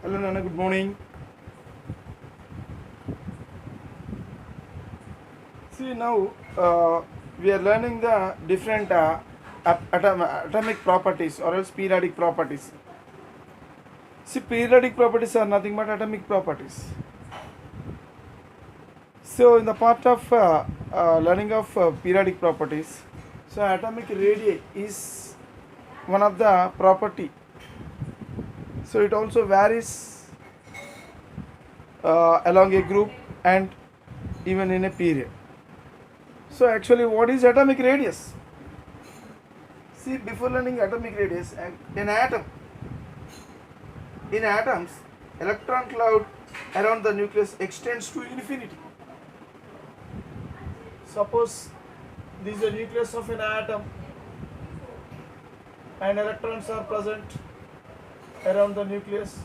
Hello, Nana. Good morning. See, now we are learning the different atomic properties or else periodic properties. See, periodic properties are nothing but atomic properties. So, in the part of learning of periodic properties, so atomic radii is one of the property. So, it also varies along a group and even in a period. So, actually, what is atomic radius? See, before learning atomic radius, an atom, in atoms, electron cloud around the nucleus extends to infinity. Suppose this is the nucleus of an atom and electrons are present around the nucleus.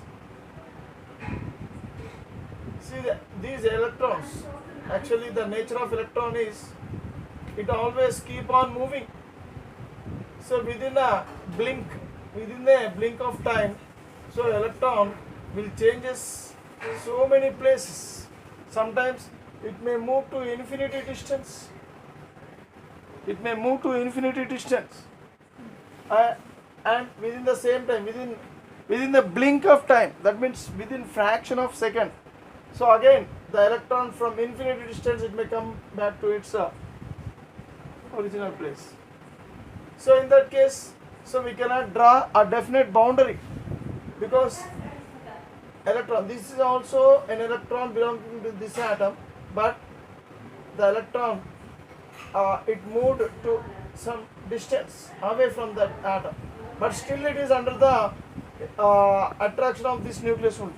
See, these electrons, actually the nature of electron is it always keep on moving. So within a blink of time, so electron will changes so many places. Sometimes it may move to infinity distance. It may move to infinity distance, and within the same time, within the blink of time, that means within fraction of second. So again, the electron from infinity distance, it may come back to its original place. So in that case, so we cannot draw a definite boundary because electron, this is also an electron belonging to this atom, but the electron it moved to some distance away from that atom, but still it is under the attraction of this nucleus only.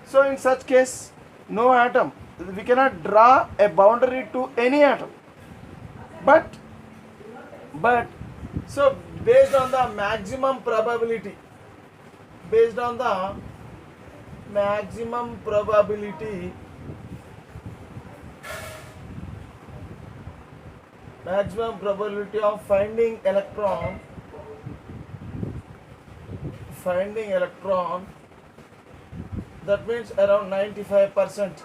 So in such case, no atom, we cannot draw a boundary to any atom, but so based on the maximum probability, of finding electron, that means around 95%,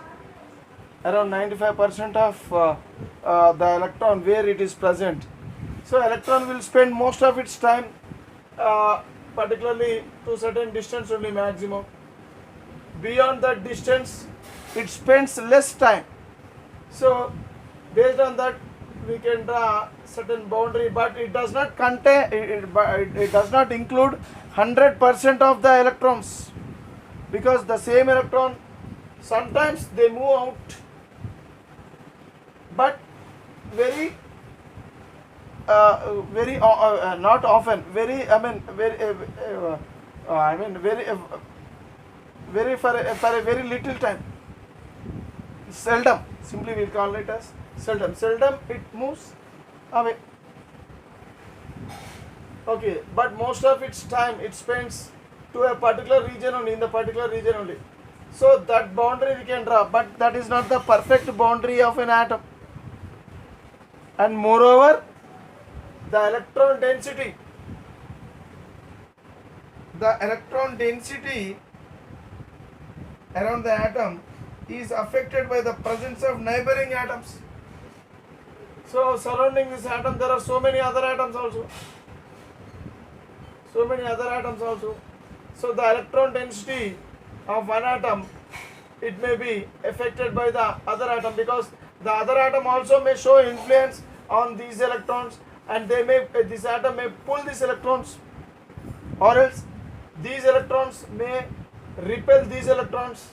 of the electron where it is present. So electron will spend most of its time particularly to certain distance only maximum. Beyond that distance, it spends less time. So based on that, we can draw certain boundary, but it does not contain, it does not include 100% of the electrons, because the same electron sometimes they move out, but very not often, very for a very little time, seldom, simply we call it as seldom it moves away. Okay, but most of its time it spends to a particular region only, in the particular region only. So that boundary we can draw, but that is not the perfect boundary of an atom. And moreover, the electron density around the atom is affected by the presence of neighboring atoms. So surrounding this atom, there are so many other atoms also. So the electron density of one atom, it may be affected by the other atom, because the other atom also may show influence on these electrons, and this atom may pull these electrons, or else these electrons may repel these electrons.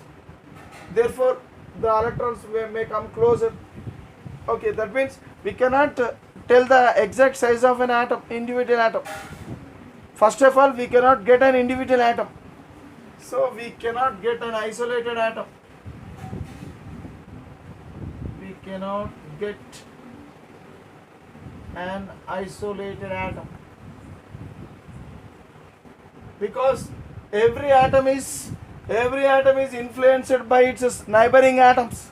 Therefore, the electrons may come closer. Okay, that means we cannot tell the exact size of an atom, individual atom. First of all, we cannot get an individual atom. So we cannot get an isolated atom. Because every atom is influenced by its neighboring atoms.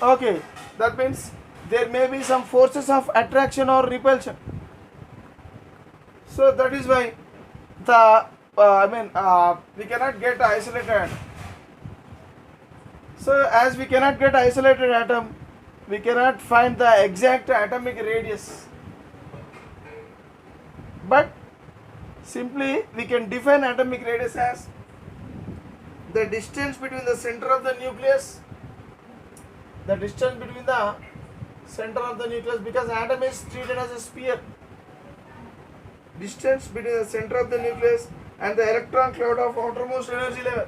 Okay, that means there may be some forces of attraction or repulsion. So that is why the we cannot get isolated atom. So as we cannot get isolated atom, we cannot find the exact atomic radius. But simply we can define atomic radius as the distance between the center of the nucleus, because atom is treated as a sphere. Distance between the center of the nucleus and the electron cloud of outermost energy level.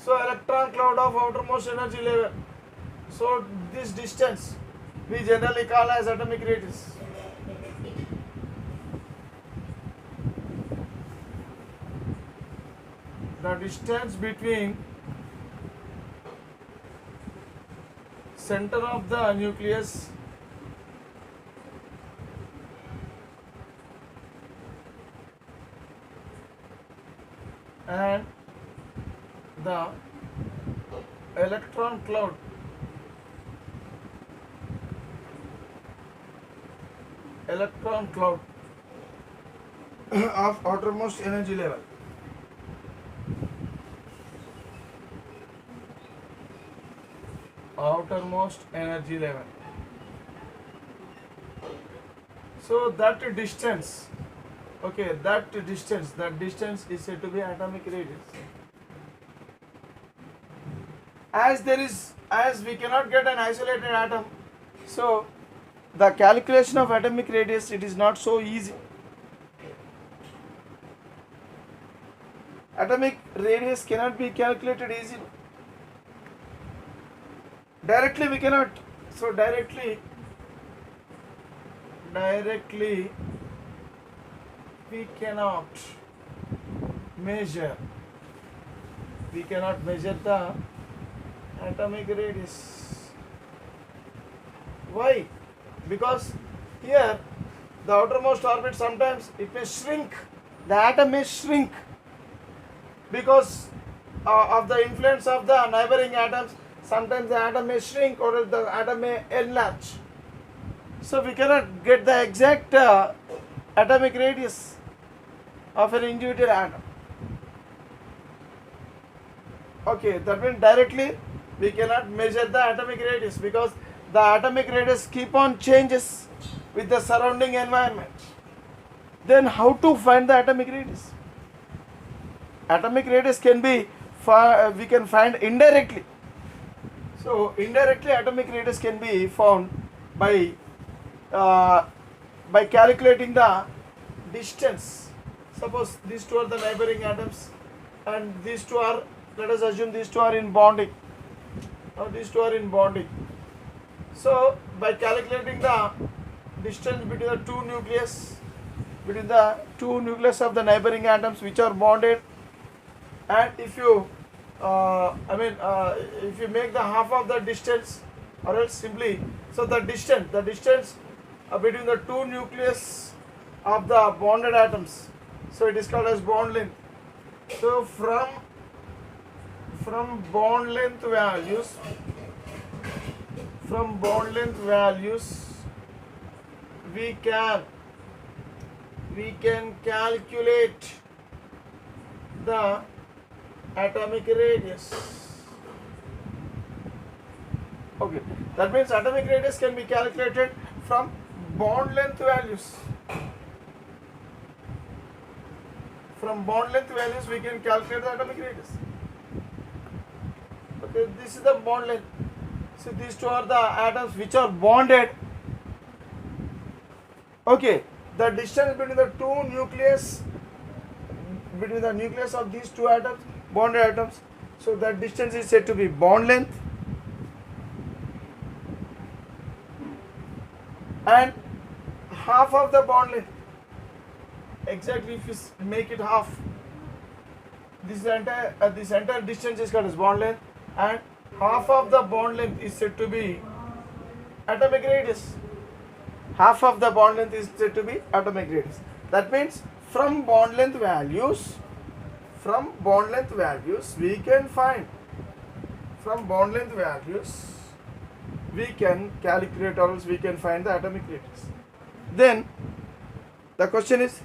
So electron cloud of outermost energy level. So this distance we generally call as atomic radius. The distance between center of the nucleus and the electron cloud of outermost energy level. Outermost energy level. So that distance, that distance is said to be atomic radius. As we cannot get an isolated atom, so the calculation of atomic radius, it is not so easy. Atomic radius cannot be calculated easily. Directly we cannot. So directly we cannot measure. We cannot measure the atomic radius. Why? Because here the outermost orbit, sometimes it may shrink. The atom may shrink because of the influence of the neighboring atoms. Sometimes the atom may shrink or the atom may enlarge. So we cannot get the exact atomic radius of an individual atom. That means directly we cannot measure the atomic radius because the atomic radius keep on changes with the surrounding environment. Then how to find the atomic radius? Atomic radius can be we can find indirectly. So indirectly atomic radius can be found by calculating the distance. Suppose these two are the neighboring atoms and these two are, let us assume these two are in bonding. Now these two are in bonding. So by calculating the distance between the two nucleus of the neighboring atoms which are bonded, and if you if you make the half of the distance, or else simply, so the distance between the two nucleus of the bonded atoms, so it is called as bond length. So from bond length values we can calculate the atomic radius. That means atomic radius can be calculated from bond length values. From bond length values we can calculate the atomic radius. This is the bond length. So these two are the atoms which are bonded. The distance between the nucleus of these two atoms, bonded atoms, so that distance is said to be bond length. And half of the bond length, exactly if you make it half, this entire distance is called as bond length, and half of the bond length is said to be atomic radius. Half of the bond length is said to be atomic radius. That means from bond length values we can find, we can calculate, or else we can find the atomic radius. Then the question is,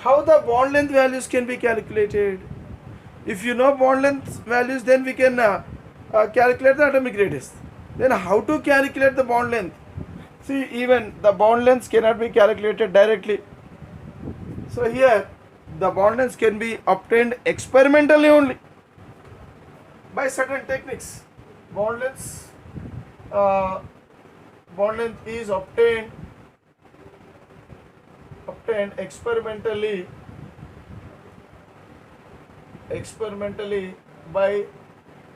How the bond length values can be calculated? If you know bond length values, then we can calculate the atomic radius. Then how to calculate the bond length? See, even the bond lengths cannot be calculated directly. So here the bond lengths can be obtained experimentally only by certain techniques. Bond lengths, bond length is obtained experimentally by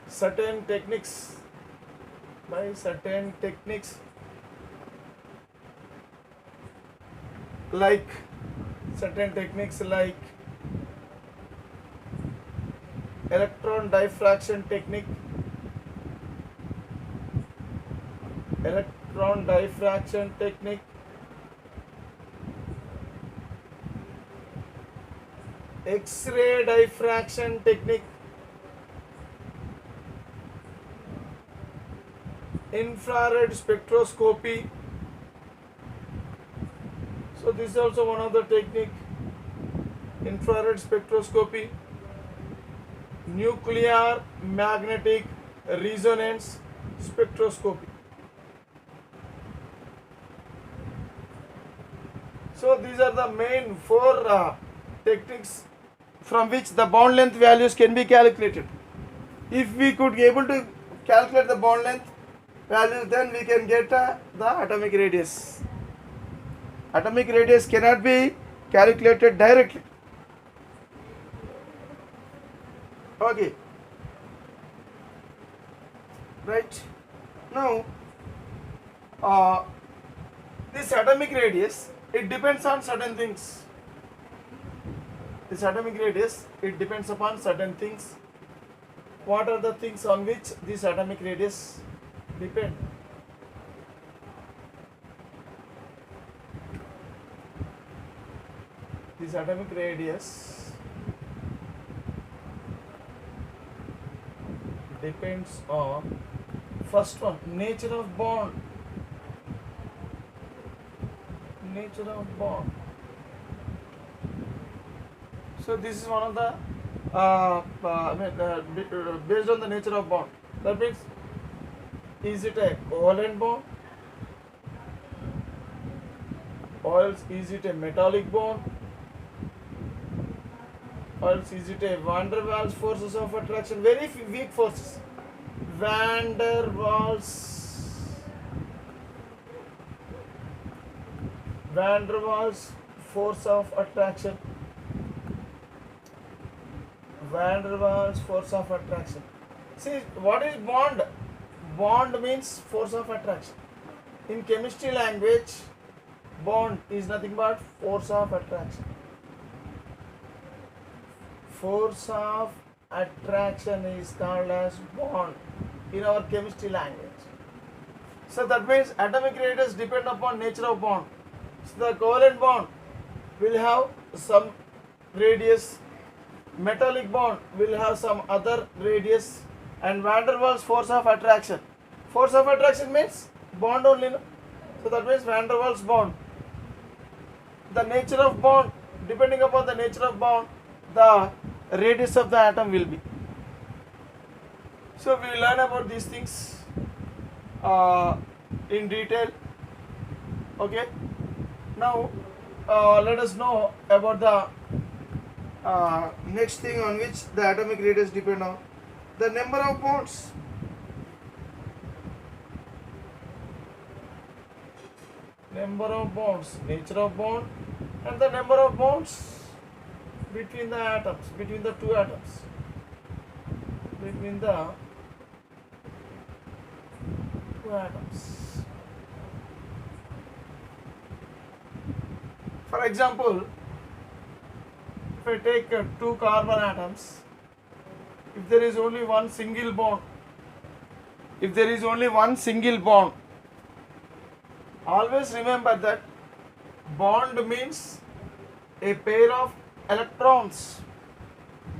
certain techniques like electron diffraction technique, X-ray diffraction technique, infrared spectroscopy. So this is also one of the technique. Infrared spectroscopy, nuclear magnetic resonance spectroscopy. So these are the main four techniques from which the bond length values can be calculated. If we could be able to calculate the bond length values, then we can get the atomic radius. Atomic radius cannot be calculated directly. Okay. Right. Now, this atomic radius, it depends on certain things. This atomic radius, it depends upon certain things. What are the things on which this atomic radius depend? This atomic radius depends on, first one, nature of bond. So this is one of the based on the nature of bond. That means, is it a covalent bond, or else is it a metallic bond, or else is it a van der Waals forces of attraction, very weak forces, van der Waals force of attraction, van der Waals force of attraction. See, what is bond? Bond means force of attraction. In chemistry language, bond is nothing but force of attraction. Force of attraction is called as bond in our chemistry language. So that means atomic radius depend upon nature of bond. So the covalent bond will have some radius, metallic bond will have some other radius, and van der Waals force of attraction. Force of attraction means bond only, no? So that means van der Waals bond. The nature of bond, depending upon the nature of bond, the radius of the atom will be. So we will learn about these things in detail. Okay. Now let us know about the next thing on which the atomic radius depend on, the number of bonds. Number of bonds, nature of bond, and the number of bonds between the atoms, between the two atoms, between the two atoms. For example, if I take two carbon atoms, if there is only one single bond, always remember that bond means a pair of electrons.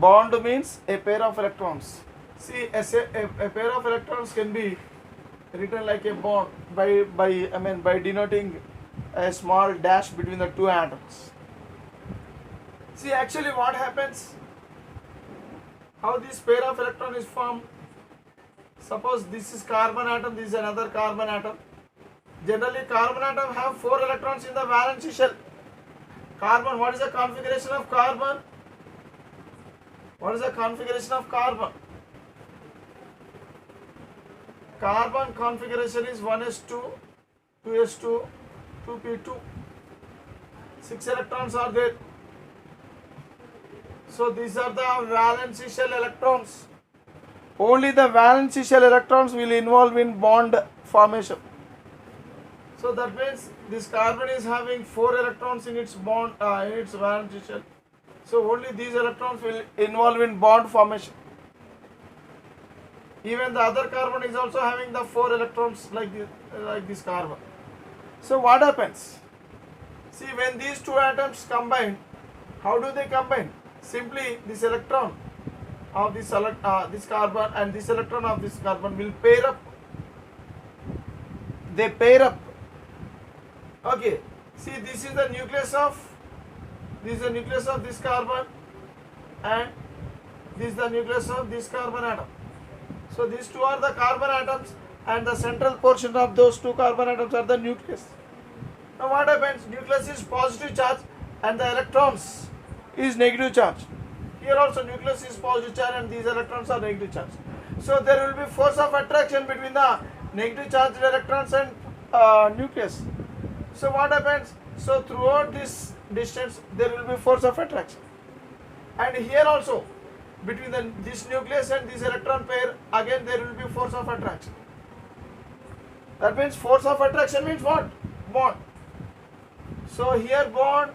Bond means a pair of electrons. See, a pair of electrons can be written like a bond by denoting a small dash between the two atoms. See, actually what happens, how this pair of electron is formed. Suppose this is carbon atom, this is another carbon atom. Generally carbon atom have 4 electrons in the valence shell. Carbon, what is the configuration of carbon? What is the configuration of carbon? Carbon configuration is 1s2, 2s2, 2p2. 6 electrons are there. So these are the valence shell electrons. Only the valence shell electrons will involve in bond formation. So that means this carbon is having 4 electrons in its bond, in its valence shell. So only these electrons will involve in bond formation. Even the other carbon is also having the 4 electrons like this carbon. So what happens? See, when these two atoms combine, how do they combine? Simply this electron of this carbon and this electron of this carbon will pair up. They pair up. Okay. See, this is the nucleus of this carbon, and this is the nucleus of this carbon atom. So these two are the carbon atoms, and the central portion of those two carbon atoms are the nucleus. Now what happens? Nucleus is positive charge and the electrons is negative charge. Here also nucleus is positive charge and these electrons are negative charge. So there will be force of attraction between the negative charged electrons and nucleus. So what happens? So throughout this distance there will be force of attraction. And here also between this nucleus and this electron pair, again there will be force of attraction. That means force of attraction means what? Bond. So here bond,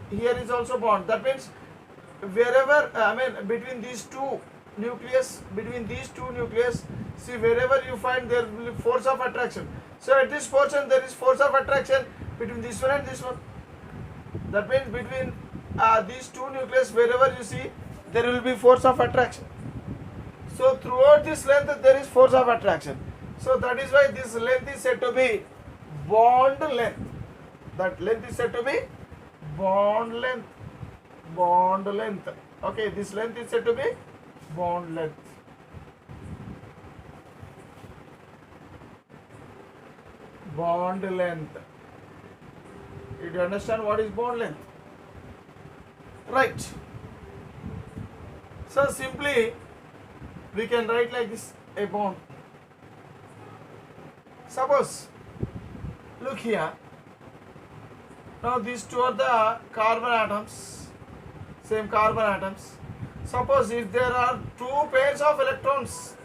here is also bond. That means wherever, between these two nucleus, see wherever you find there will be force of attraction. So at this portion there is force of attraction between this one and this one. That means between these two nucleus, wherever you see, there will be force of attraction. So throughout this length there is force of attraction. So that is why this length is said to be bond length. That length is said to be bond length. Bond length. Okay, this length is said to be bond length. Bond length. Did you understand what is bond length? Right. So simply we can write like this, a bond. Suppose, look here. Now these two are the carbon atoms, same carbon atoms. Suppose if there are two pairs of electrons,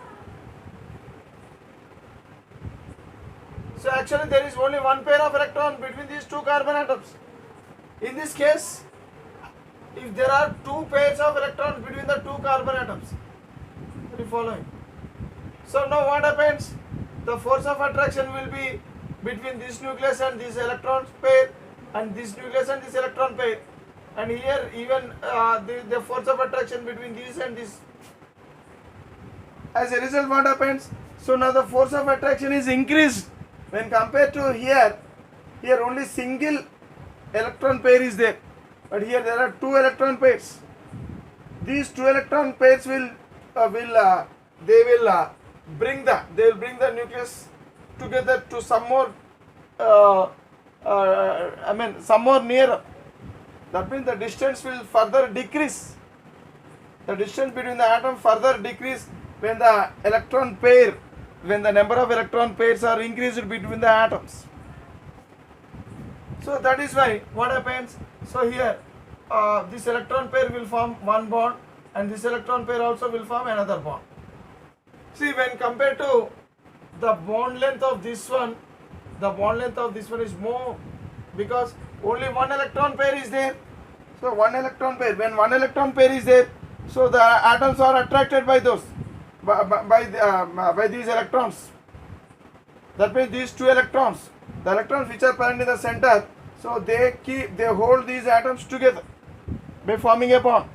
so actually there is only one pair of electron between these two carbon atoms. In this case, if there are two pairs of electrons between the two carbon atoms, are you following? So now what happens? The force of attraction will be between this nucleus and this electron pair, and this nucleus and this electron pair, and here even the force of attraction between this and this. As a result, what happens? So now the force of attraction is increased when compared to here. Here only single electron pair is there, but here there are two electron pairs. These two electron pairs will bring the nucleus together to some more some more nearer. That means the distance will further decrease. The distance between the atom further decrease when the electron pair, when the number of electron pairs are increased between the atoms. So that is why what happens? So here this electron pair will form one bond, and this electron pair also will form another bond. See, when compared to the bond length of this one, the bond length of this one is more, because only one electron pair is there. So one electron pair, when one electron pair is there, so the atoms are attracted by those, by these electrons. That means these two electrons, the electrons which are present in the center, so they hold these atoms together by forming a bond.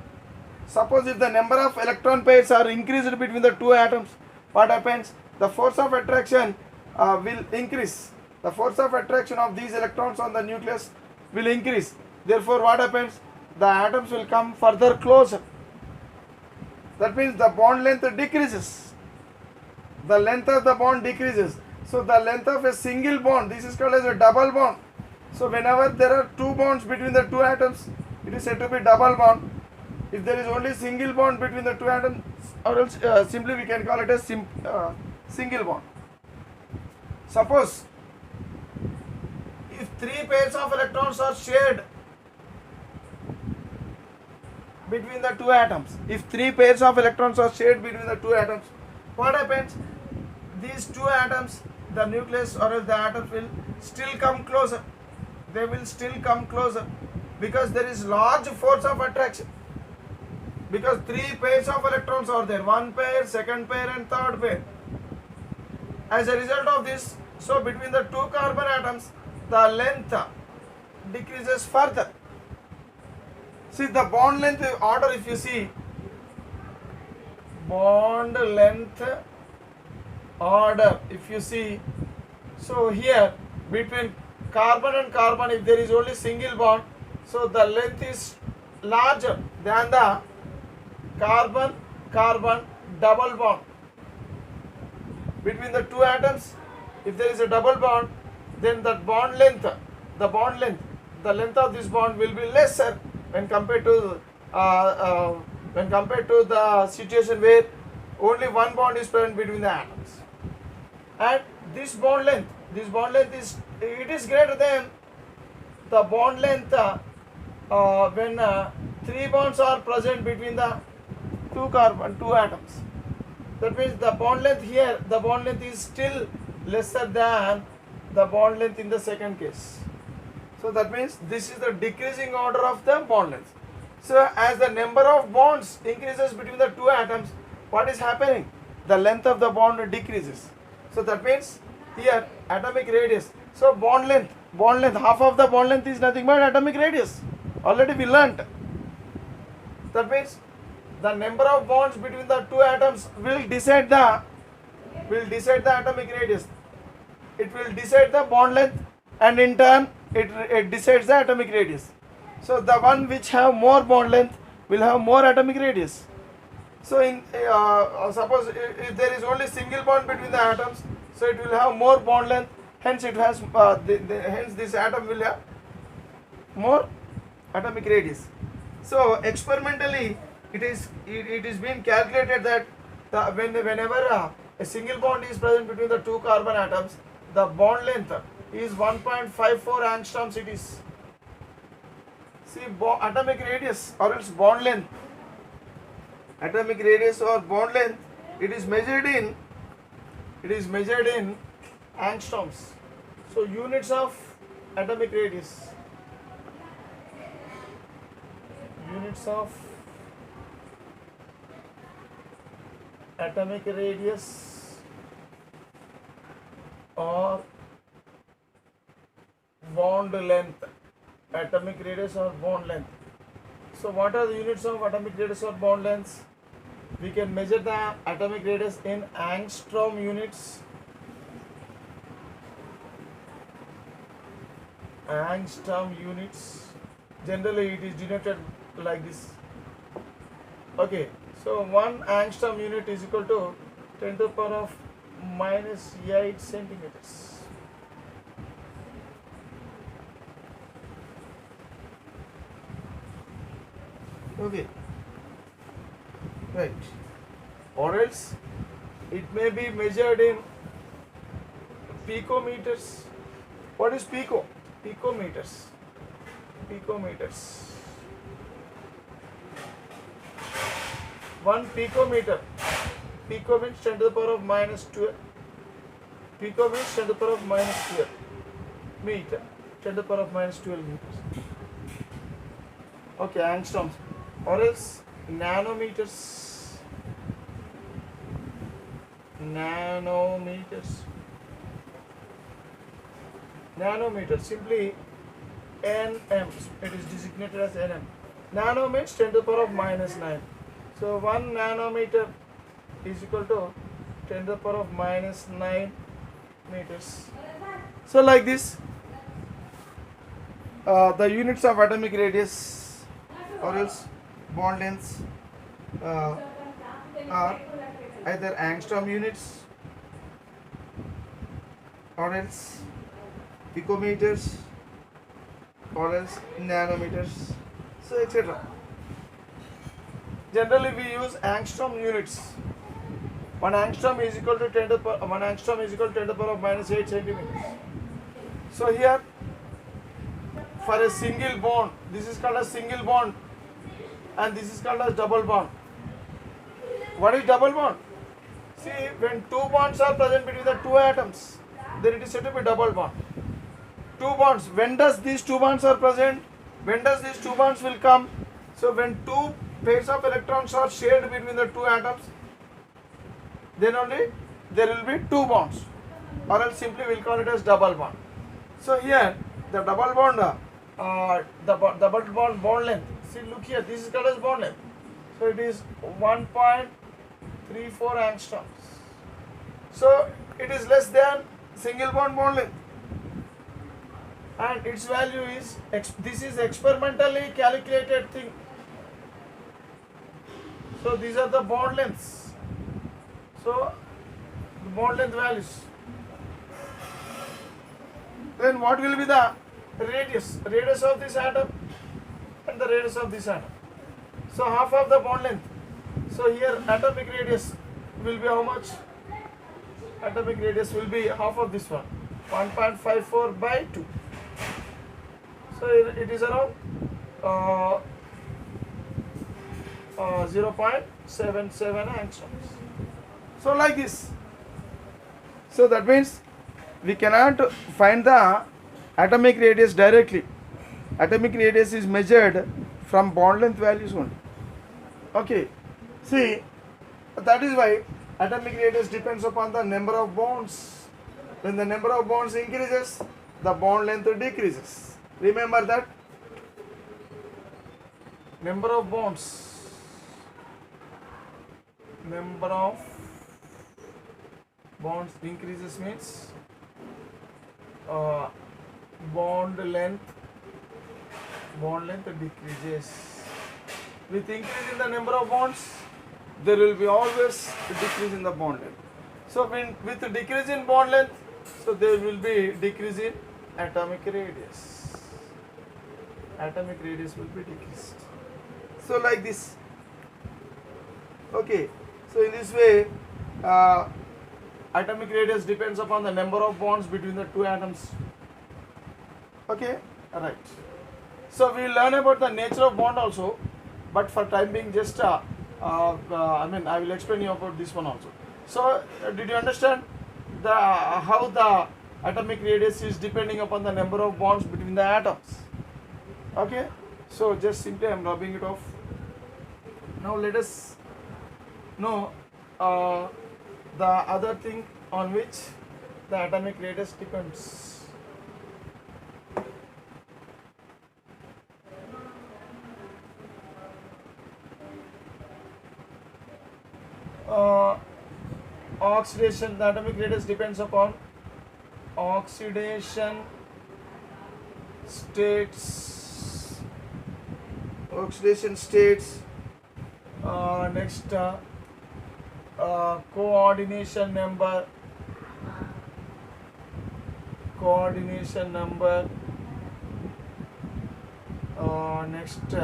Suppose if the number of electron pairs are increased between the two atoms, what happens? The force of attraction will increase. The force of attraction of these electrons on the nucleus will increase. Therefore, what happens? the atoms will come further closer. That means the bond length decreases. The length of the bond decreases. So the length of a single bond, this is called as a double bond. So whenever there are two bonds between the two atoms, it is said to be double bond. If there is only single bond between the two atoms, or else simply we can call it a single bond. Suppose if three pairs of electrons are shared between the two atoms, if three pairs of electrons are shared between the two atoms, what happens? These two atoms, the nucleus or else the atoms will still come closer. They will still come closer because there is large force of attraction. Because three pairs of electrons are there, one pair, second pair and third pair. As a result of this, so between the two carbon atoms, the length decreases further. See the bond length order, if you see, bond length order, if you see, so here between carbon and carbon, if there is only single bond, so the length is larger than the carbon-carbon double bond. Between the two atoms, if there is a double bond, then the length of this bond will be lesser when compared to the situation where only one bond is present between the atoms. And this bond length is greater than the bond length when three bonds are present between the two atoms. That means the bond length here, the bond length is still lesser than the bond length in the second case. So that means this is the decreasing order of the bond length. So as the number of bonds increases between the two atoms, what is happening? The length of the bond decreases. So that means here atomic radius. So bond length, half of the bond length is nothing but atomic radius. Already we learnt. That means the number of bonds between the two atoms will decide the atomic radius. It will decide the bond length, and in turn it decides the atomic radius. So the one which have more bond length will have more atomic radius. So in suppose if there is only single bond between the atoms, so it will have more bond length. Hence it has hence this atom will have more atomic radius. So experimentally it is being calculated that whenever a single bond is present between the two carbon atoms, the bond length is 1.54 angstroms. It is, see, atomic radius or else bond length, atomic radius or bond length, it is measured in angstroms. So units of atomic radius, units of atomic radius or bond length, atomic radius or bond length. So what are the units of atomic radius or bond lengths? We can measure the atomic radius in angstrom units, generally it is denoted like this. Okay, so 1 angstrom unit is equal to 10 to the power of minus 8 centimeters. Okay, right, or else it may be measured in picometers. What is pico? Picometers. 1 picometer. Pico means 10 to the power of minus 12. Pico means 10 to the power of minus 12 meter. 10 to the power of minus 12 meters. Okay, angstroms. Or else nanometers. Nanometer, simply nm, it is designated as nm. Nano means 10 to the power of minus 9. So 1 nanometer is equal to 10 to the power of minus 9 meters. So like this, the units of atomic radius or else bond lengths uh, are either angstrom units or else picometers or else nanometers, so etc. Generally we use angstrom units. 1 angstrom is equal to 10 to the power, 1 angstrom is equal to 10 to the power of minus 8 centimeters. So here for a single bond, this is called a single bond and this is called as double bond. What is double bond? See, when two bonds are present between the two atoms, then it is said to be double bond. Two bonds, when does these two bonds are present? When does these two bonds will come? So when two pairs of electrons are shared between the two atoms, then only there will be two bonds, or else simply we'll call it as double bond. So here the double bond, double bond length. See, look here. This is called as bond length. So it is 1.34 angstroms. So it is less than single bond length, and its value is this is experimentally calculated thing. So these are the bond lengths. So the bond length values. Then what will be the radius? Radius of this atom and the radius of this atom. So half of the bond length. So here atomic radius will be how much? Atomic radius will be half of this one, 1.54 by 2. So it is around 0.77 angstroms. So like this. So that means we cannot find the atomic radius directly. Atomic radius is measured from bond length values only. Okay. See, that is why atomic radius depends upon the number of bonds. When the number of bonds increases, the bond length decreases. Remember that. Number of bonds. Number of bonds increases means bond length decreases. With increase in the number of bonds, there will be always a decrease in the bond length. So with the decrease in bond length, so there will be decrease in atomic radius. Atomic radius will be decreased. So like this. Okay. So in this way, atomic radius depends upon the number of bonds between the two atoms. Okay, right. So we will learn about the nature of bond also, but for time being, just I will explain you about this one also. So did you understand how the atomic radius is depending upon the number of bonds between the atoms? Okay. So just simply I am rubbing it off. Now let us know the other thing on which the atomic radius depends. Oxidation, the atomic radius depends upon oxidation states. Next coordination number. Next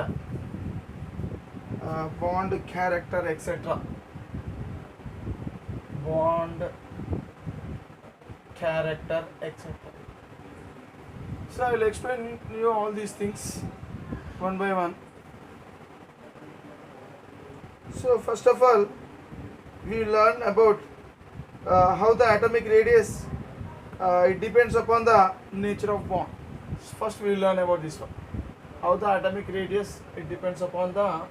bond character, etc. Bond character, etc. So I will explain you all these things one by one. So first of all, we will learn about how the atomic radius it depends upon the nature of bond. First we will learn about this one. How the atomic radius it depends upon the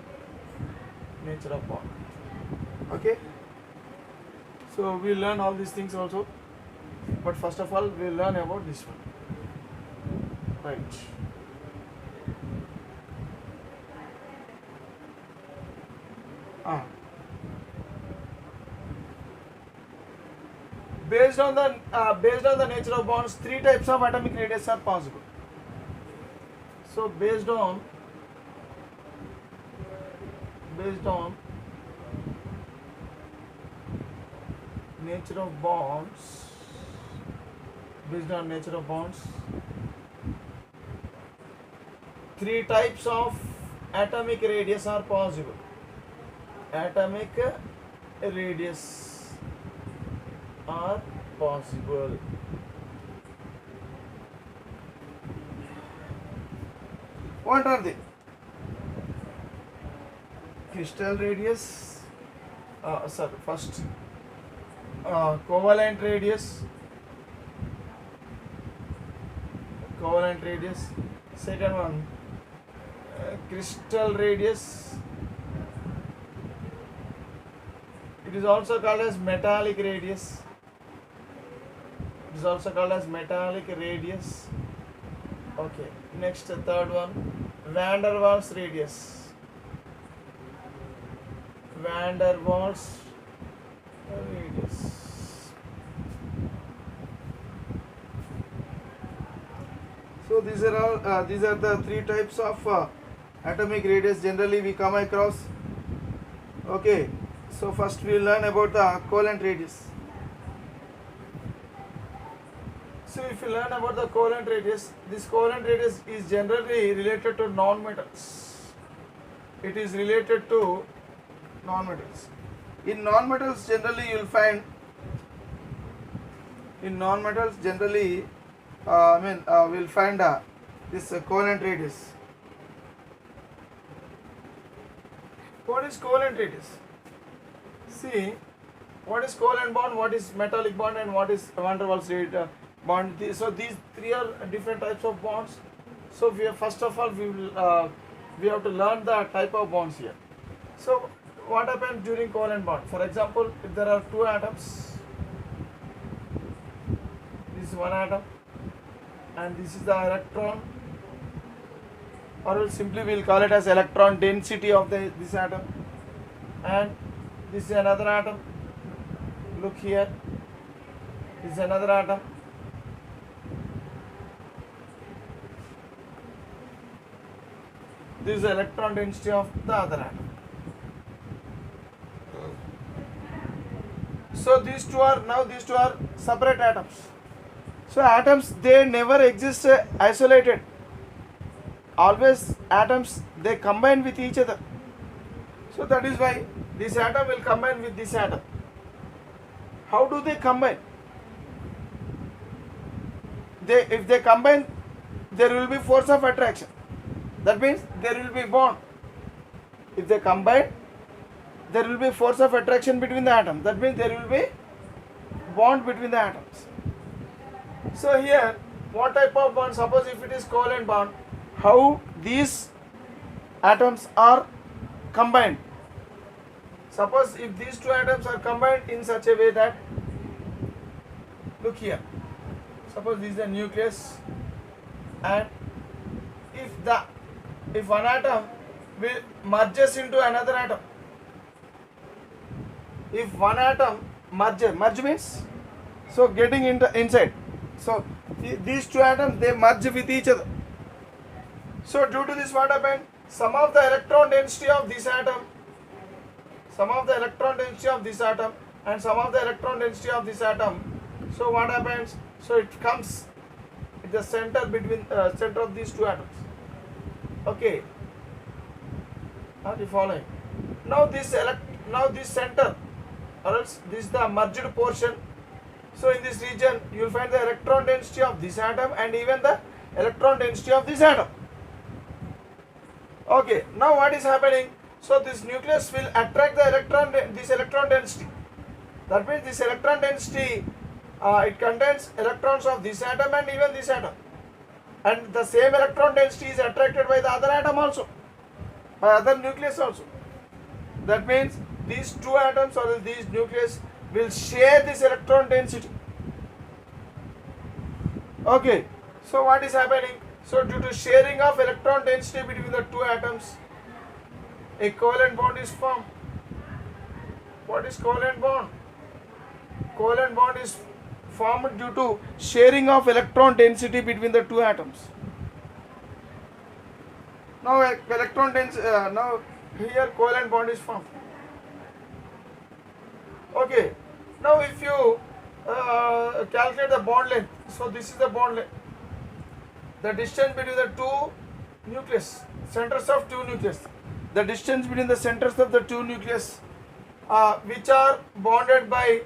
nature of bond. Okay. So we will learn all these things also, but first of all we will learn about this one. Right. Based on the nature of bonds, three types of atomic radius are possible. So based on based on nature of bonds, based on nature of bonds, three types of atomic radius are possible. Atomic radius are possible. What are they? Crystal radius, first covalent radius, second one crystal radius. It is also called as metallic radius. Okay, next third one, van der Waals radius. So these are all these are the three types of atomic radius generally we come across. Okay, so first we will learn about the covalent radius. So if you learn about the covalent radius, this covalent radius is generally related to non-metals. It is related to non-metals. In non-metals generally you will find, we'll find this covalent radius. What is covalent radius? See, what is covalent bond, what is metallic bond, and what is van der Waals bond. So these three are different types of bonds. So first of all we have to learn the type of bonds here. So what happens during covalent bond? For example, if there are two atoms, this is one atom and this is the electron, or else simply we will call it as electron density of this atom, and this is another atom. Look here, this is another atom. This is the electron density of the other atom. So these two are separate atoms. So atoms, they never exist isolated. Always atoms, they combine with each other. So that is why this atom will combine with this atom. How do they combine? If they combine, there will be force of attraction. That means there will be bond. If they combine, there will be force of attraction between the atoms. That means there will be bond between the atoms. So here, what type of bond? Suppose if it is covalent bond, how these atoms are combined? Suppose if these two atoms are combined in such a way that, look here, suppose this is the nucleus, and if one atom will merges into another atom, if one atom merge means, so getting inside, so these two atoms, they merge with each other. So due to this, what happened? Some of the electron density of this atom, and some of the electron density of this atom, so what happens? So it comes in the center between center of these two atoms. Okay, are you following? Now this center, or else this is the merged portion. So in this region you will find the electron density of this atom and even the electron density of this atom. Okay, now what is happening? So this nucleus will attract this electron density. That means this electron density, it contains electrons of this atom and even this atom. And the same electron density is attracted by the other atom also, by other nucleus also. That means these two atoms or these nucleus will share this electron density. Okay, so what is happening? So due to sharing of electron density between the two atoms, a covalent bond is formed. What is covalent bond? Covalent bond is formed due to sharing of electron density between the two atoms. Now here covalent bond is formed. Okay, now if you calculate the bond length, so this is the bond length, the distance between the two nucleus, centers of two nucleus, the distance between the centers of the two nucleus which are bonded by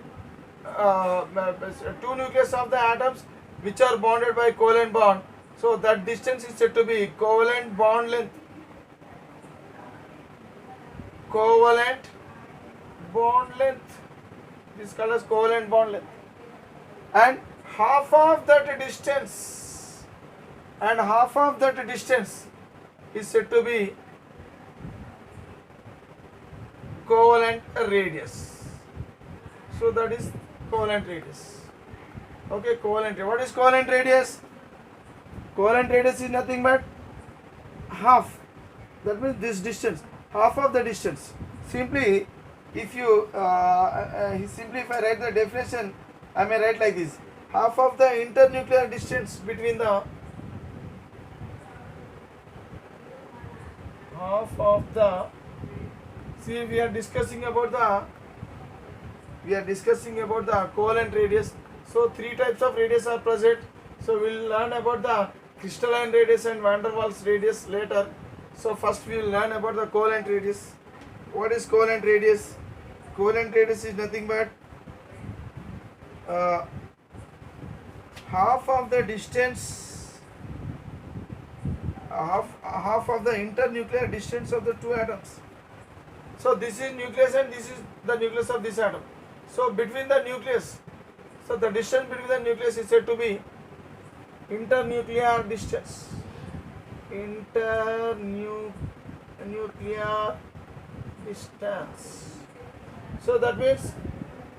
two nucleus of the atoms which are bonded by covalent bond. So that distance is said to be covalent bond length. Covalent bond length. This is called as covalent bond length. And half of that distance, is said to be covalent radius. So that is covalent radius. Okay, covalent. What is covalent radius? Covalent radius is nothing but half. That means this distance, half of the distance. Simply, if you if I write the definition, I may write like this: half of the internuclear distance between the see, we are discussing about the covalent radius. So three types of radius are present. So we will learn about the crystalline radius and van der Waals radius later. So first we will learn about the covalent radius. What is covalent radius? Covalent radius is nothing but half of the distance, half of the internuclear distance of the two atoms. So this is nucleus and this is the nucleus of this atom. So between the nucleus, so the distance between the nucleus is said to be internuclear distance. Internuclear distance. So that means,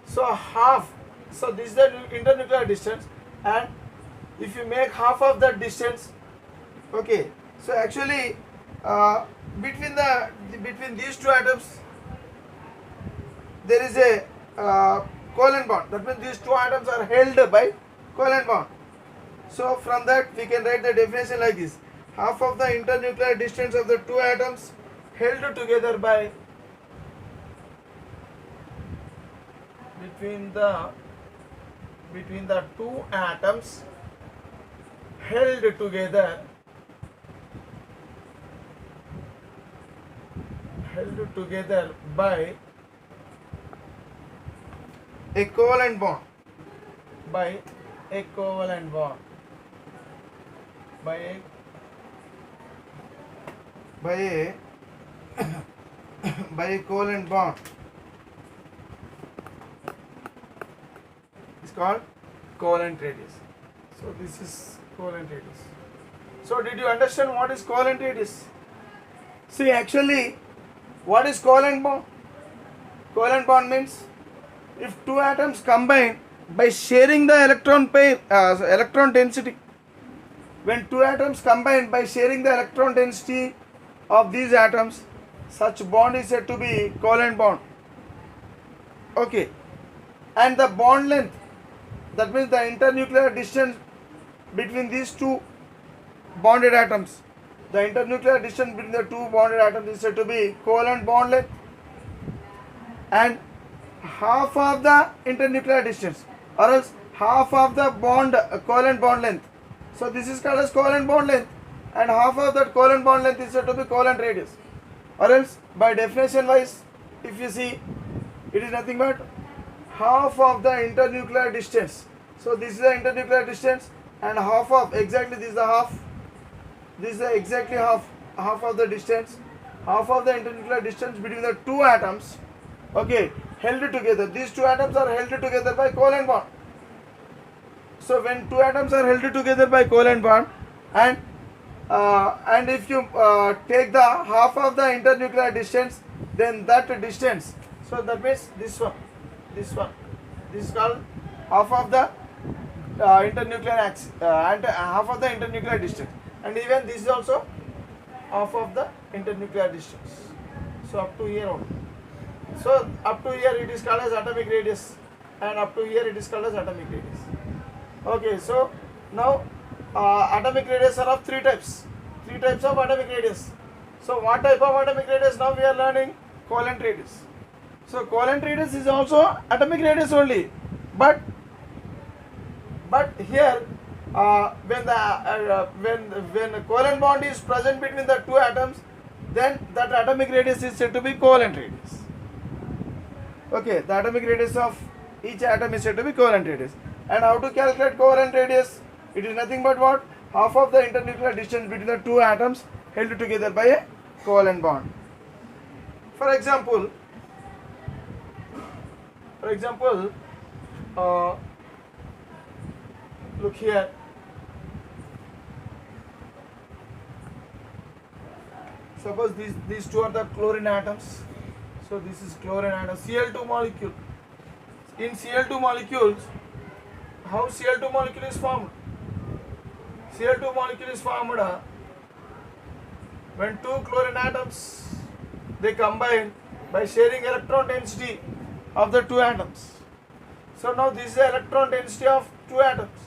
so half, so this is the internuclear distance, and if you make half of that distance, okay, so actually between these two atoms there is a covalent bond. That means these two atoms are held by covalent bond. So from that we can write the definition like this: half of the internuclear distance of the two atoms held together by between the two atoms held together by a covalent bond, by a covalent bond. It's called covalent radius. So this is covalent radius. So did you understand what is covalent radius? See, actually, what is covalent bond? Covalent bond means if two atoms combine by sharing the electron pair, electron density. When two atoms combine by sharing the electron density of these atoms, such bond is said to be covalent bond. Okay, and the bond length, that means the internuclear distance between these two bonded atoms, the internuclear distance between the two bonded atoms is said to be covalent bond length, and half of the internuclear distance, or else half of the bond covalent bond length. So this is called as covalent bond length, and half of that covalent bond length is said to be covalent radius. Or else, by definition wise, if you see, it is nothing but half of the internuclear distance. So this is the internuclear distance, and half of, exactly this is the half, this is the exactly half of the distance, half of the internuclear distance between the two atoms, okay, held together. These two atoms are held together by covalent bond. So when two atoms are held together by covalent bond, and if you take the half of the internuclear distance, then that distance, so that means this one, this is called half of the internuclear axis, and half of the internuclear distance, and even this is also half of the internuclear distance. So up to here only. So up to here it is called as atomic radius, and up to here it is called as atomic radius. Okay, so now atomic radius are of three types of atomic radius. So what type of atomic radius now we are learning? Covalent radius. So covalent radius is also atomic radius only, but here when the covalent bond is present between the two atoms, then that atomic radius is said to be covalent radius. Okay, the atomic radius of each atom is said to be covalent radius. And how to calculate covalent radius? It is nothing but what? Half of the internuclear distance between the two atoms held together by a covalent bond. For example, look here. Suppose these two are the chlorine atoms. So this is chlorine atom, Cl2 molecule. In Cl2 molecules, how Cl2 molecule is formed? Cl2 molecule is formed when two chlorine atoms they combine by sharing electron density of the two atoms. So now this is the electron density of two atoms.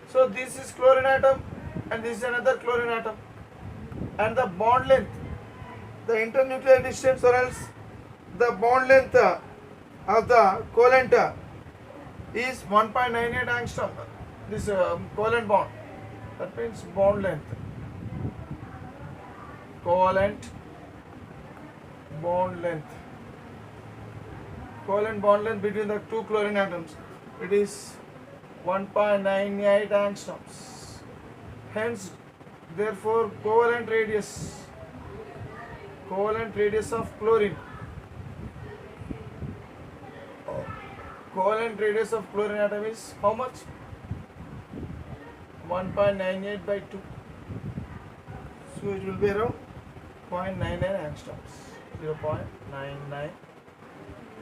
So this is chlorine atom and this is another chlorine atom, and the bond length, the internuclear distance or else the bond length of the covalent is 1.98 angstrom. This covalent bond, that means bond length, covalent bond length between the two chlorine atoms, it is 1.98 angstroms. Hence, therefore, covalent radius of chlorine, covalent radius of chlorine atom is how much? 1.98 by 2. So it will be around 0.99 angstroms. 0.99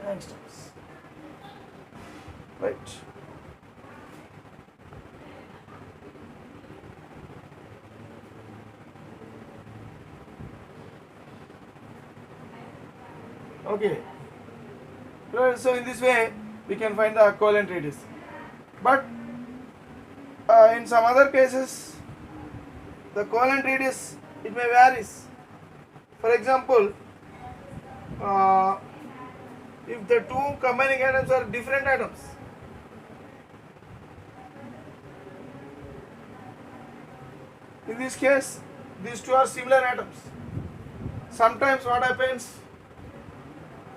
angstroms. Right. Okay. So in this way we can find the covalent radius. But in some other cases, the covalent radius, it may varies. For example, if the two combining atoms are different atoms, in this case these two are similar atoms. Sometimes what happens,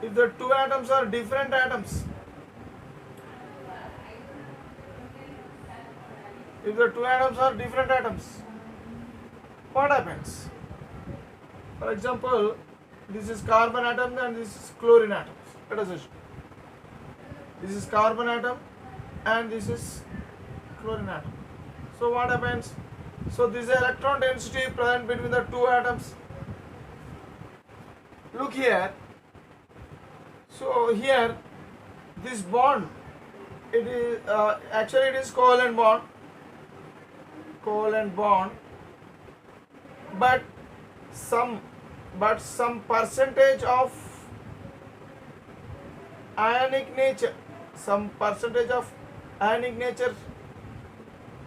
if the two atoms are different atoms, what happens? For example, this is carbon atom and this is chlorine atom. Let us assume this is carbon atom and this is chlorine atom. So what happens? So this is electron density present between the two atoms. Look here. So here this bond, it is actually it is covalent bond, but some percentage of ionic nature,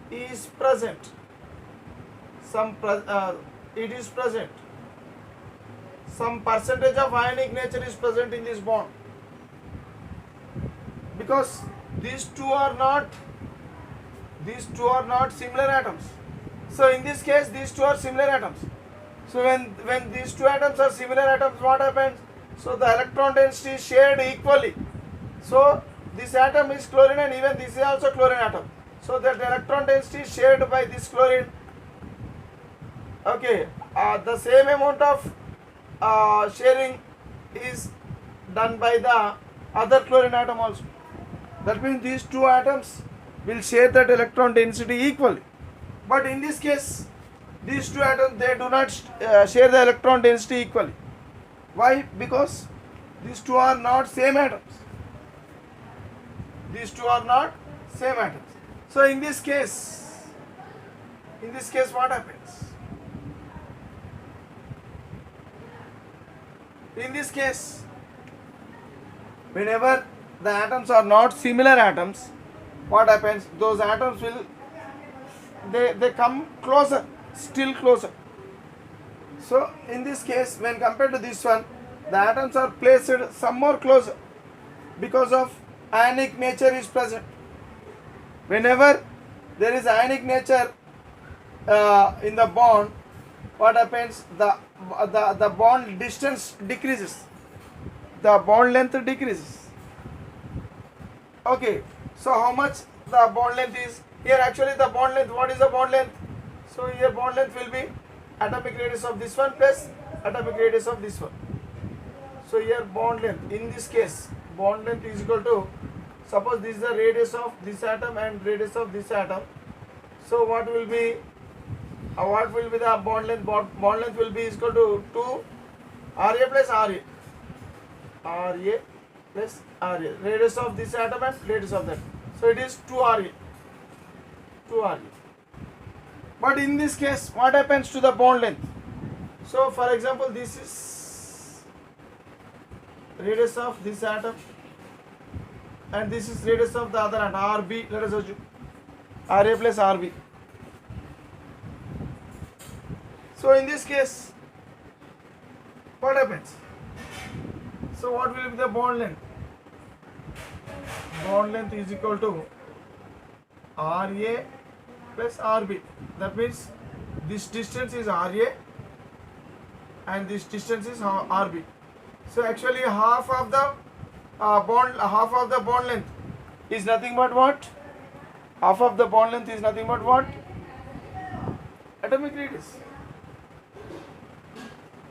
is present. It is present. Some percentage of ionic nature is present in this bond, because these two are not similar atoms. So in this case these two are similar atoms. So when these two atoms are similar atoms, what happens? So the electron density is shared equally. So this atom is chlorine and even this is also chlorine atom. So that the electron density is shared by this chlorine. Okay, the same amount of sharing is done by the other chlorine atom also. That means these two atoms will share that electron density equally. But in this case, these two atoms, they do not share the electron density equally. Why? Because these two are not same atoms. So in this case what happens? In this case, whenever the atoms are not similar atoms, what happens? Those atoms will they come closer, still closer. So in this case, when compared to this one, the atoms are placed some more closer because of ionic nature is present. Whenever there is ionic nature in the bond, what happens? The bond distance decreases. The bond length decreases. Okay. So how much the bond length is? Here actually the bond length. What is the bond length? So here bond length will be atomic radius of this one plus atomic radius of this one. So here bond length, in this case bond length is equal to, suppose this is the radius of this atom and radius of this atom. So what will be the bond length? Bond length will be equal to 2 Ra plus Ra. Ra plus Ra. Radius of this atom and radius of that. So it is 2 Ra. 2 Ra. But in this case, what happens to the bond length? So for example, this is radius of this atom and this is radius of the other atom, Rb, let us assume Ra plus Rb. So in this case, what happens? So what will be the bond length? Bond length is equal to Ra plus Rb. That means this distance is Ra and this distance is Rb. So actually half of the bond length is nothing but what? Half of the bond length is nothing but what? Atomic radius.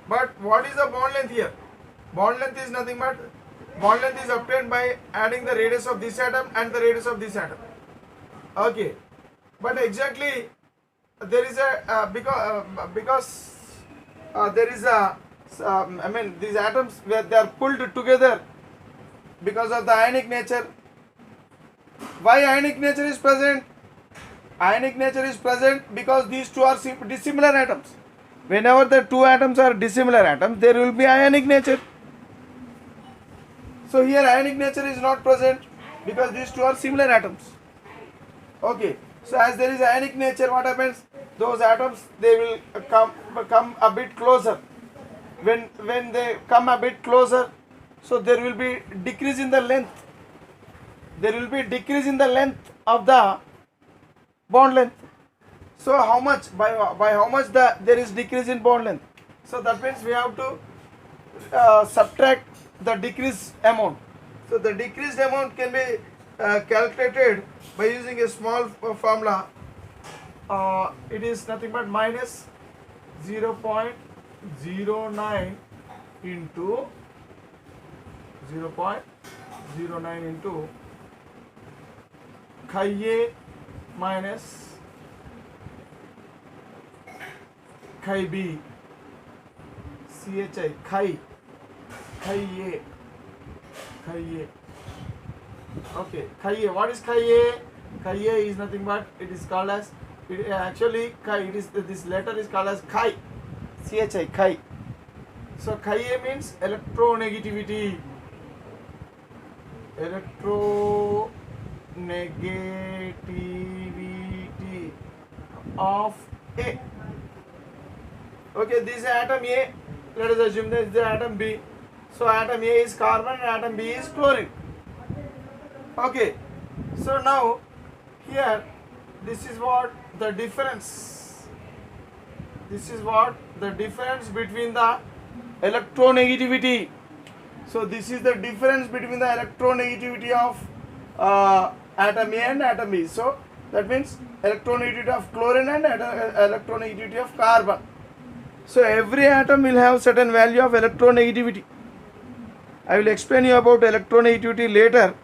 But what is the bond length here? Bond length is nothing but, bond length is obtained by adding the radius of this atom and the radius of this atom. Okay. But exactly there is a because there is a these atoms where they are pulled together because of the ionic nature. Why ionic nature is present? Ionic nature is present because these two are dissimilar atoms. Whenever the two atoms are dissimilar atoms, there will be ionic nature. So here ionic nature is not present because these two are similar atoms. Okay. So as there is ionic nature, what happens? Those atoms, they will come a bit closer. When they come a bit closer, so there will be decrease in the length. There will be decrease in the length of the bond length. So how much? By how much there is decrease in bond length? So that means we have to subtract the decreased amount. So the decreased amount can be calculated by using a small formula. It is nothing but minus 0.09 into 0.09 into chi A minus chi B chi chi A. Okay, chi A. What is chi A? Chi A is nothing but, it is called as, actually chi, it is, this letter is called as chi. Chi. So chi A means electronegativity. Electronegativity of A. Okay, this is atom A. Let us assume that is the atom B. So atom A is carbon and atom B is chlorine. Okay. So now here this is what the difference. This is what the difference between the electronegativity. So this is the difference between the electronegativity of atom A and atom B. So that means electronegativity of chlorine and electronegativity of carbon. So every atom will have certain value of electronegativity. I will explain you about electronegativity later.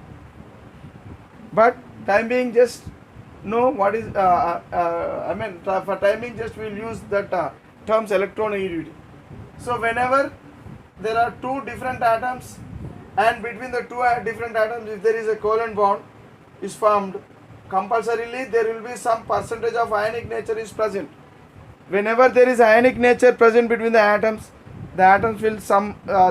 But time being, just know what is for time being, just we will use that terms electronegativity. So whenever there are two different atoms and between the two different atoms, if there is a covalent bond is formed, compulsorily there will be some percentage of ionic nature is present. Whenever there is ionic nature present between the atoms will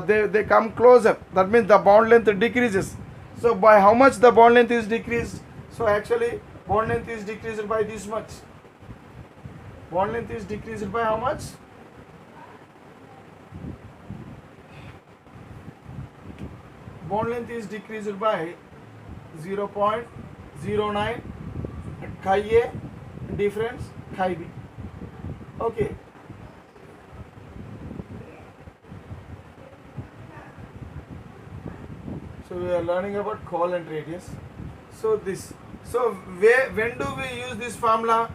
they come closer. That means the bond length decreases. So by how much the bond length is decreased? So actually bond length is decreased by this much. Bond length is decreased by how much? bond length is decreased by 0.09 chi A, difference chi B. Okay. So we are learning about covalent radius. So when do we use this formula?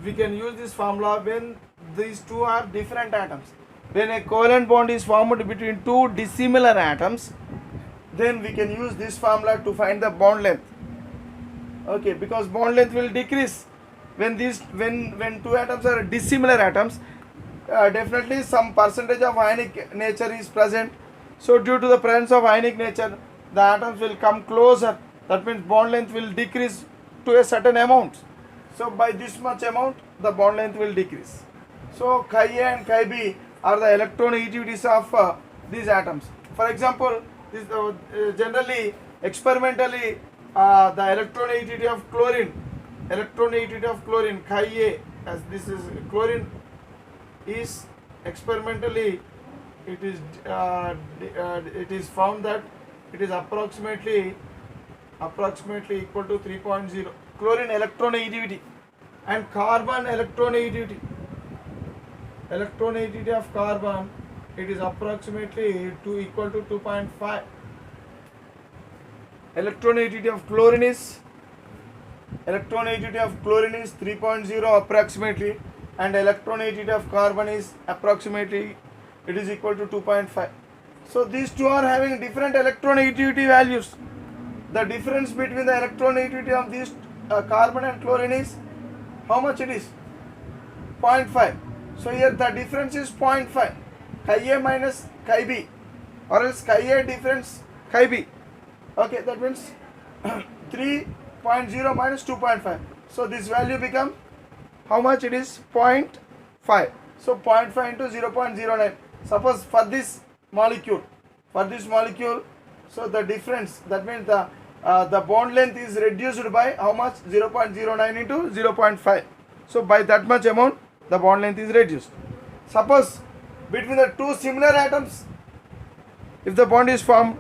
We can use this formula when these two are different atoms. When a covalent bond is formed between two dissimilar atoms, then we can use this formula to find the bond length. Okay, because bond length will decrease when two atoms are dissimilar atoms. Definitely some percentage of ionic nature is present. So due to the presence of ionic nature, the atoms will come closer. That means bond length will decrease to a certain amount. So by this much amount, the bond length will decrease. So chi A and chi B are the electronegativities of these atoms. For example, this generally experimentally the electronegativity of chlorine chi A, as this is chlorine, is experimentally it is found that it is approximately equal to 3.0 chlorine electronegativity, and carbon electronegativity of carbon, it is approximately equal to 2.5. electronegativity of chlorine is 3.0 approximately, and electronegativity of carbon is approximately, it is equal to 2.5. So these two are having different electronegativity values. The difference between the electronegativity of these carbon and chlorine is how much it is? 0.5. So here the difference is 0.5. Chi A minus chi B, or else chi A difference chi B. Okay, that means 3.0 minus 2.5. So this value become how much it is? 0.5. So 0.5 into 0.09. Suppose for this molecule, so the difference, that means the bond length is reduced by how much? 0.09 into 0.5. So by that much amount, the bond length is reduced. Suppose between the two similar atoms, if the bond is formed,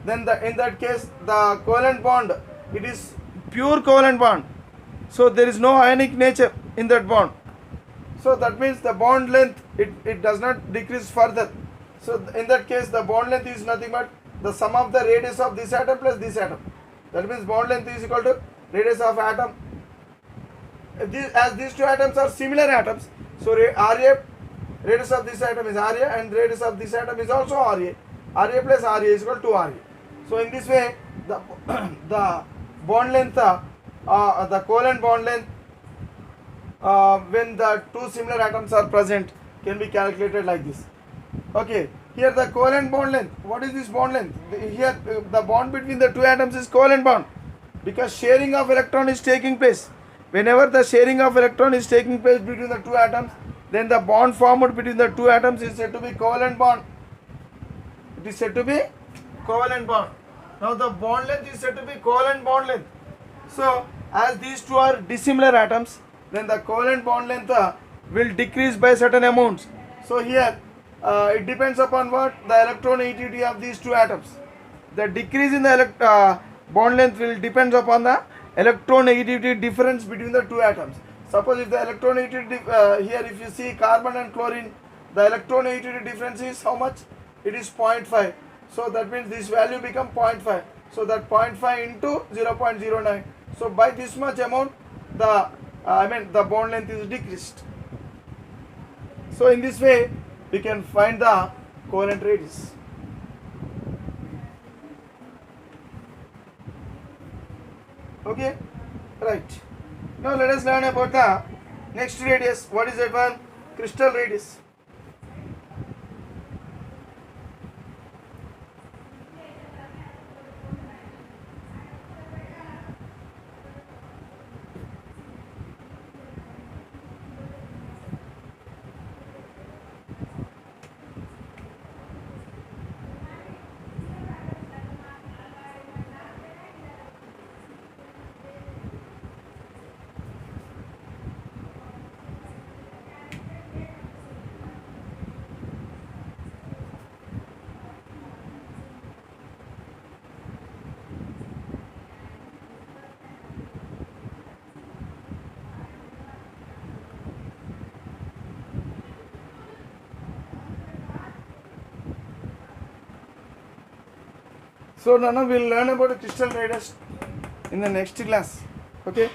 then in that case the covalent bond, it is pure covalent bond. So there is no ionic nature in that bond. So that means the bond length, it does not decrease further. So in that case the bond length is nothing but the sum of the radius of this atom plus this atom. That means bond length is equal to radius of atom. As these two atoms are similar atoms, so Ra, radius of this atom is Ra, and radius of this atom is also Ra. Ra plus Ra is equal to Ra. So in this way, the bond length, the covalent bond length, when the two similar atoms are present, can be calculated like this. Okay, here the covalent bond length. What is this bond length? Here the bond between the two atoms is covalent bond, because sharing of electron is taking place. Whenever the sharing of electron is taking place between the two atoms, then the bond formed between the two atoms is said to be covalent bond. It is said to be covalent bond. Now the bond length is said to be covalent bond length. So as these two are dissimilar atoms, then the covalent bond length will decrease by certain amounts. So here it depends upon what? The electronegativity of these two atoms. The decrease in the bond length will depend upon the electronegativity difference between the two atoms. Suppose if the electronegativity here, if you see carbon and chlorine, the electronegativity difference is how much? It is 0.5. So that means this value become 0.5. So that 0.5 into 0.09. So by this much amount, the bond length is decreased. So in this way, we can find the covalent radius. Okay, right. Now let us learn about the next radius. What is that one? Crystal radius. So Nana, we'll learn about the crystal radars in the next class. Okay.